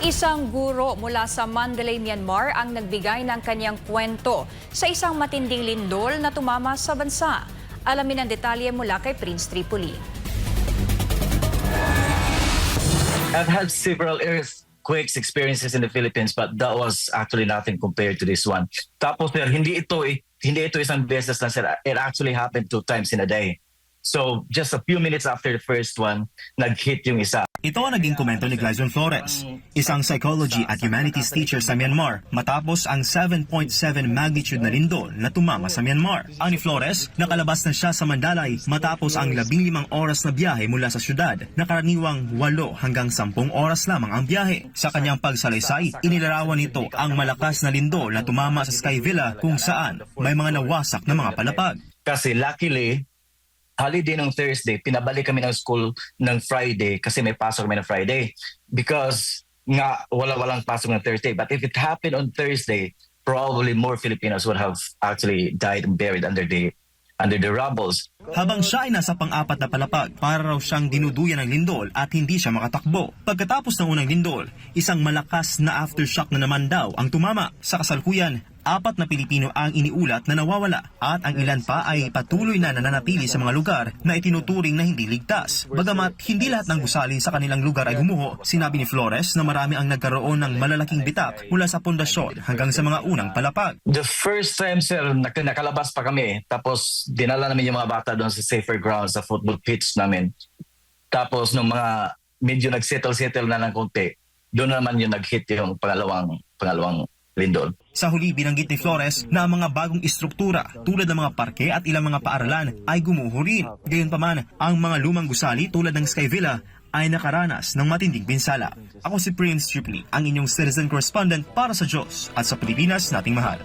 Isang guro mula sa Mandalay, Myanmar ang nagbigay ng kanyang kwento sa isang matinding lindol na tumama sa bansa. Alamin ang detalye mula kay Prince Tripoli. I've had several earthquakes experiences in the Philippines, but that was actually nothing compared to this one. Tapos sir, hindi ito isang beses lang sir. It actually happened 2 times in a day. So just a few minutes after the first one, nag-hit yung isa. Ito ang naging komento ni Glyzon Flores, isang psychology at humanities teacher sa Myanmar matapos ang 7.7 magnitude na lindol na tumama sa Myanmar. Ani Flores, nakalabas na siya sa Mandalay matapos ang 15 oras na biyahe mula sa syudad na karaniwang 8 hanggang 10 oras lamang ang biyahe. Sa kanyang pagsalaysay, inilarawan nito ang malakas na lindol na tumama sa Sky Villa kung saan may mga nawasak na mga palapag. Kasi luckily, holiday ng Thursday, pinabalik kami ng school ng Friday kasi may pasok kami ng Friday. Because nga walang pasok ng Thursday. But if it happened on Thursday, probably more Filipinos would have actually died and buried under the rubbles. Habang siya ay nasa pang-apat na palapag, para raw siyang dinuduyan ng lindol at hindi siya makatakbo. Pagkatapos ng unang lindol, isang malakas na aftershock na naman daw ang tumama. Sa kasalukuyan, 4 na Pilipino ang iniulat na nawawala at ang ilan pa ay patuloy na nananatili sa mga lugar na itinuturing na hindi ligtas. Bagamat hindi lahat ng gusali sa kanilang lugar ay gumuho, sinabi ni Flores na marami ang nagkaroon ng malalaking bitak mula sa pundasyon hanggang sa mga unang palapag. The first time, sir, nakalabas pa kami. Tapos dinala namin yung mga bata doon sa safer grounds, sa football pitch namin. Tapos nung mga medyo nag-settle na ng konti, doon naman yung nag-hit yung pangalawang lindol. Sa huli, binanggit ni Flores na ang mga bagong istruktura tulad ng mga parke at ilang mga paaralan ay gumuho rin. Gayunpaman, ang mga lumang gusali tulad ng Sky Villa ay nakaranas ng matinding pinsala. Ako si Prince Tripoli, ang inyong citizen correspondent para sa Diyos at sa Pilipinas nating mahal.